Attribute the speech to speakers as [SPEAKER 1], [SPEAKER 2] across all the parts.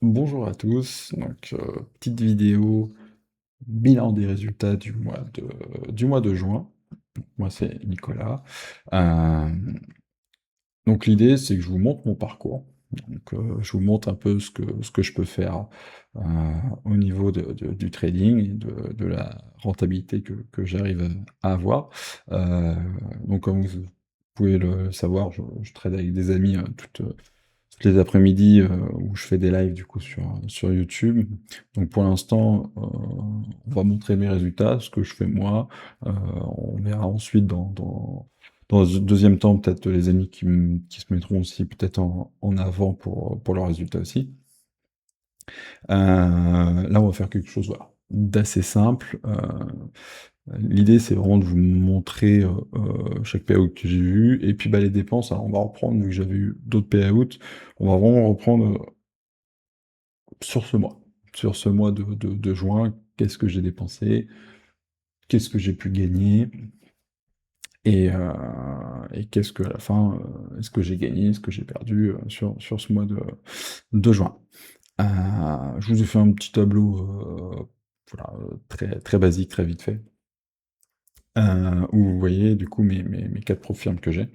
[SPEAKER 1] Bonjour à tous, donc petite vidéo, bilan des résultats du mois de juin. Moi c'est Nicolas. Euh, donc l'idée c'est que je vous montre mon parcours. Donc je vous montre un peu ce que je peux faire euh, au niveau du trading et de la rentabilité que j'arrive à avoir. Euh, donc comme vous pouvez le savoir, je trade avec des amis toutes les après-midi où je fais des lives du coup sur YouTube. Donc pour l'instant, on va montrer mes résultats, ce que je fais moi. On verra ensuite dans un deuxième temps peut-être les amis qui se mettront aussi peut-être en avant pour leurs résultats aussi. Là, on va faire quelque chose voilà, d'assez simple. L'idée, c'est vraiment de vous montrer chaque payout que j'ai eu, et puis bah, les dépenses, alors on va reprendre, vu que j'avais eu d'autres payouts, on va vraiment reprendre sur ce mois de juin, qu'est-ce que j'ai dépensé, qu'est-ce que j'ai pu gagner, et qu'est-ce que à la fin, est-ce que j'ai gagné, est-ce que j'ai perdu sur ce mois de juin. Je vous ai fait un petit tableau voilà, très, très basique, très vite fait, où vous voyez du coup mes quatre profils que j'ai.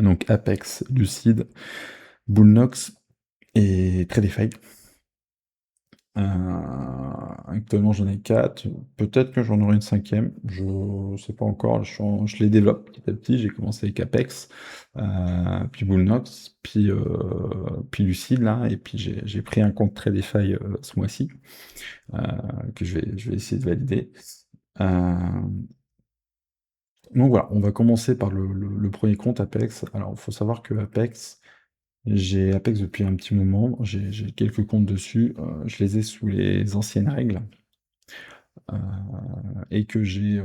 [SPEAKER 1] Donc Apex, Lucid, Bullnox et Tradify. Actuellement, j'en ai 4. Peut-être que j'en aurai une cinquième. Je sais pas encore. Je les développe petit à petit. J'ai commencé avec Apex, puis Bullnox, puis Lucid, là. Et puis j'ai pris un compte Tradify ce mois-ci, euh, que je vais essayer de valider. Euh, donc voilà, on va commencer par le premier compte Apex. Alors, il faut savoir que Apex, j'ai Apex depuis un petit moment. J'ai quelques comptes dessus. Je les ai sous les anciennes règles. euh, et que j'ai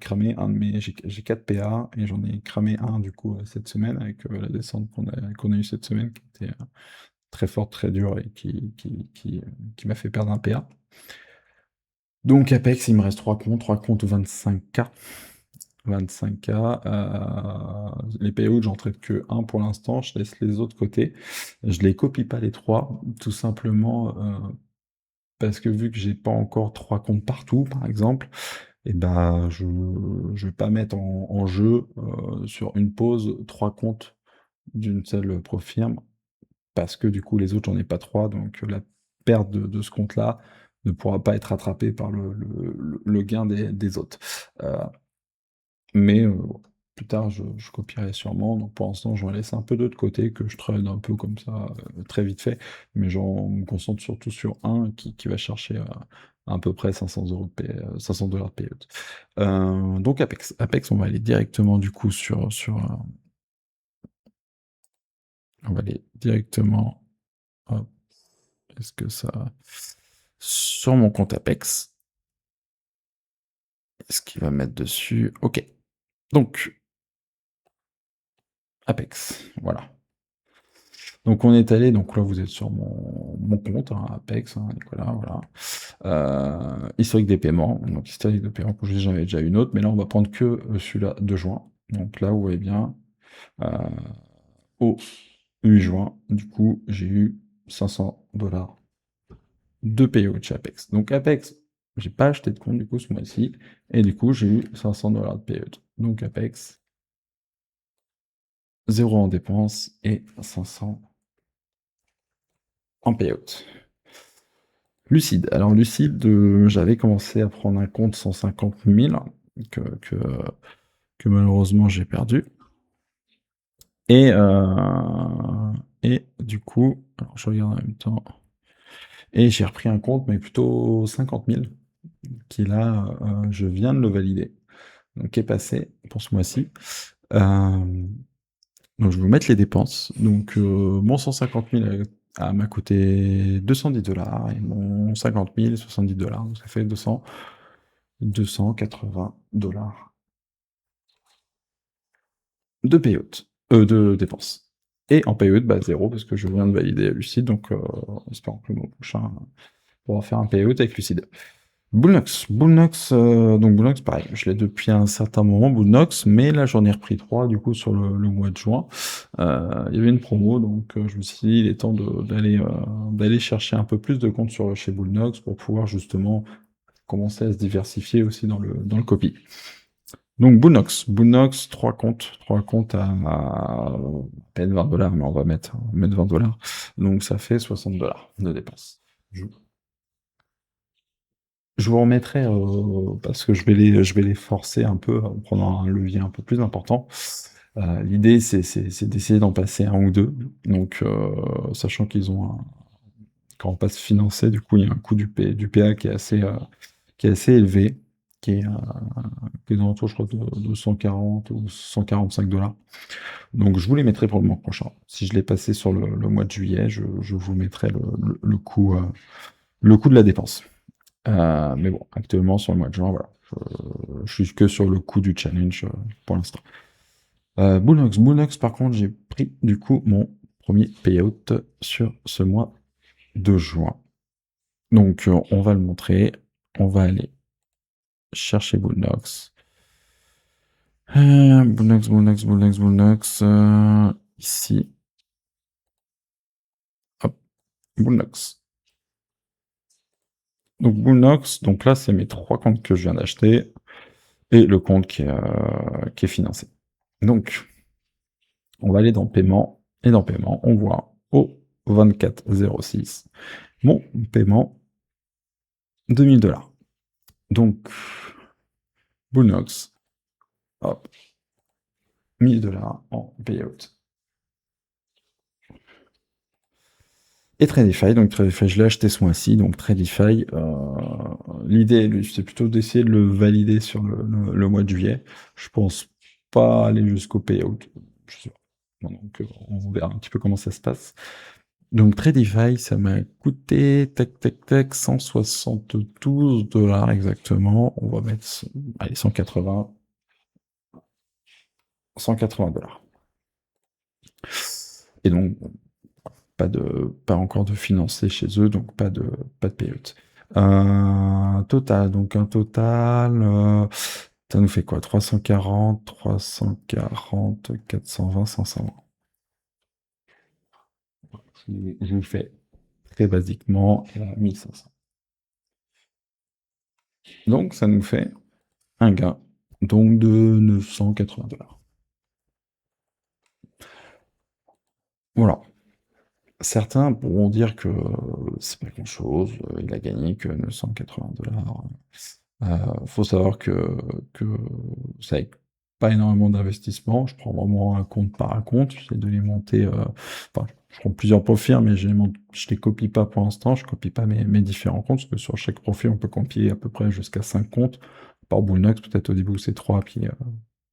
[SPEAKER 1] cramé un de mes. J'ai 4 PA et j'en ai cramé un du coup cette semaine avec la descente qu'on a eue cette semaine qui était très forte, très dure et qui m'a fait perdre un PA. Donc Apex, il me reste 3 comptes 25K. 25K. Les payouts, j'en traite que un pour l'instant, je laisse les autres côtés. Je les copie pas les trois, tout simplement parce que vu que j'ai pas encore 3 comptes partout, par exemple, et ben je vais pas mettre en jeu sur une pause 3 comptes d'une seule firme, parce que du coup les autres j'en ai pas trois, donc la perte de ce compte-là ne pourra pas être rattrapée par le gain des autres. Euh, mais plus tard je copierai sûrement, donc pour l'instant j'en laisse un peu de côté, que je trade un peu comme ça très vite fait, mais j'en me concentre surtout sur un qui va chercher à peu près 500 euros de 500 dollars de payout. Donc Apex, on va aller directement du coup on va aller directement, hop, est-ce que ça, sur mon compte Apex, est-ce qu'il va mettre dessus? Ok, donc Apex, voilà. Donc on est allé, donc là vous êtes sur mon compte, hein, Apex, hein, Nicolas, voilà. Historique des paiements, donc historique de paiement, comme je dis, j'en avais déjà une autre, mais là on va prendre que celui-là de juin. Donc là vous voyez bien, euh, au 8 juin, du coup j'ai eu 500 dollars de payout chez Apex. Donc Apex, j'ai pas acheté de compte du coup ce mois-ci, et du coup j'ai eu 500 dollars de payout. Donc Apex, 0 en dépenses et 500 en payout. Lucide. Alors Lucide, j'avais commencé à prendre un compte 150 000 que, que, que malheureusement j'ai perdu. Et, et du coup, alors je regarde en même temps, et j'ai repris un compte, mais plutôt 50 000, qui là, je viens de le valider, donc qui est passé pour ce mois-ci. Euh, donc je vais vous mettre les dépenses. Donc mon 150 000 m'a coûté 210 dollars, et mon 50 000, 70 dollars, donc ça fait 280 dollars de payout, de dépenses. Et en payout, bah 0, parce que je viens de valider Lucide, donc espérons que le mois prochain, on pourra faire un payout avec Lucide. Bullnox, donc Bullnox, pareil, je l'ai depuis un certain moment, Bullnox, mais là j'en ai repris 3 du coup sur le mois de juin. Il y avait une promo, donc je me suis dit, il est temps d'aller chercher un peu plus de comptes chez Bullnox pour pouvoir justement commencer à se diversifier aussi dans le copy. Donc Bullnox, 3 comptes à peine 20 $, mais on va mettre 20 $. Donc ça fait 60 $ de dépenses. Je vous remettrai, parce que je vais les forcer un peu en prenant un levier un peu plus important. L'idée, c'est d'essayer d'en passer un ou deux. Donc, sachant qu'ils ont quand on passe financé, du coup, il y a un coût du PA qui est assez élevé, qui est dans l'entour, je crois, de 140 ou 145 $. Donc, je vous les mettrai pour le mois prochain. Si je l'ai passé sur le mois de juillet, je vous mettrai le coût de la dépense. Mais bon, actuellement, sur le mois de juin, voilà. Je suis que sur le coup du challenge pour l'instant. Bullnox, par contre, j'ai pris du coup mon premier payout sur ce mois de juin. Donc, on va le montrer. On va aller chercher Bullnox. Bullnox. Ici. Hop, Bullnox. Donc, Bullnox, donc là, c'est mes 3 comptes que je viens d'acheter et le compte qui est financé. Donc, on va aller dans paiement, et dans paiement, on voit au 24/06 mon paiement 2000 $. Donc, Bullnox, hop, 1000 $ en payout. Et Tradify, donc Tradify, je l'ai acheté ce mois-ci, donc Tradify, l'idée, c'est plutôt d'essayer de le valider sur le mois de juillet. Je pense pas aller jusqu'au payout, je sais pas. Bon, donc, on verra un petit peu comment ça se passe. Donc Tradify, ça m'a coûté, tac, 172 $ exactement. On va mettre, allez, 180 $. Et donc, pas encore de financé chez eux, donc pas de payout. Donc un total, ça nous fait quoi? 340, 420, 520. Je vous fais très basiquement 1500. Donc ça nous fait un gain donc de 980 $. Voilà. Certains pourront dire que c'est pas grand-chose, il a gagné que 980 $. Faut savoir que ça avec pas énormément d'investissement. Je prends vraiment un compte par un compte, j'essaie de les monter, enfin, je prends plusieurs profils, mais je les copie pas pour l'instant, je copie pas mes différents comptes, parce que sur chaque profil, on peut copier à peu près jusqu'à 5 comptes. Par Bullnox, peut-être au début c'est 3, puis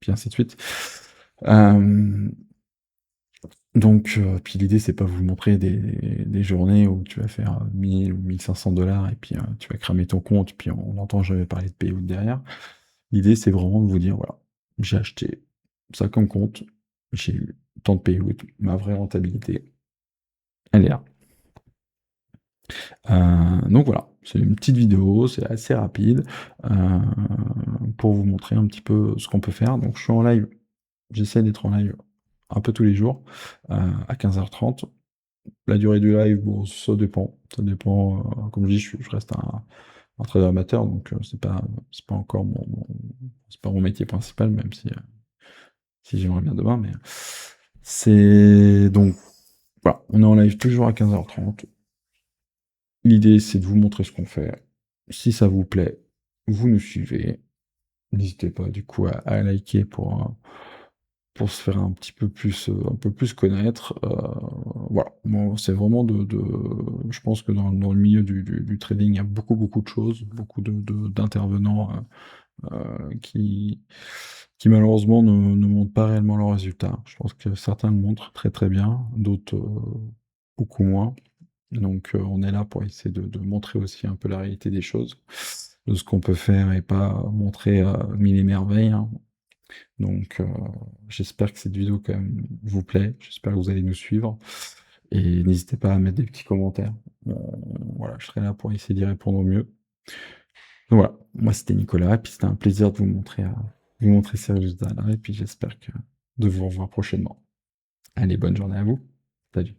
[SPEAKER 1] ainsi de suite. Donc, puis l'idée, c'est pas vous montrer des journées où tu vas faire 1000 ou 1500 $ et puis tu vas cramer ton compte, puis on n'entend jamais parler de payout derrière. L'idée, c'est vraiment de vous dire, voilà, j'ai acheté ça comme compte, j'ai eu tant de payout, ma vraie rentabilité, elle est là. Donc voilà, c'est une petite vidéo, c'est assez rapide, pour vous montrer un petit peu ce qu'on peut faire. Donc je suis en live, j'essaie d'être en live un peu tous les jours, à 15h30. La durée du live, bon, ça dépend. Ça dépend, comme je dis, je reste un trader amateur, donc c'est pas encore c'est pas mon métier principal, même si j'aimerais bien demain, mais c'est donc voilà, on est en live toujours à 15h30. L'idée, c'est de vous montrer ce qu'on fait. Si ça vous plaît, vous nous suivez. N'hésitez pas du coup à liker pour se faire un peu plus connaître. Voilà, bon, c'est vraiment je pense que dans le milieu du trading, il y a beaucoup de choses, beaucoup d'intervenants qui malheureusement ne montrent pas réellement leurs résultats. Je pense que certains le montrent très bien, d'autres beaucoup moins. Donc on est là pour essayer de montrer aussi un peu la réalité des choses, de ce qu'on peut faire et pas montrer mille et merveilles, hein. Donc, j'espère que cette vidéo quand même vous plaît. J'espère que vous allez nous suivre. Et n'hésitez pas à mettre des petits commentaires. Voilà, je serai là pour essayer d'y répondre au mieux. Donc voilà, moi c'était Nicolas et puis c'était un plaisir de vous montrer ces résultats-là et puis j'espère que de vous revoir prochainement. Allez, bonne journée à vous. Salut.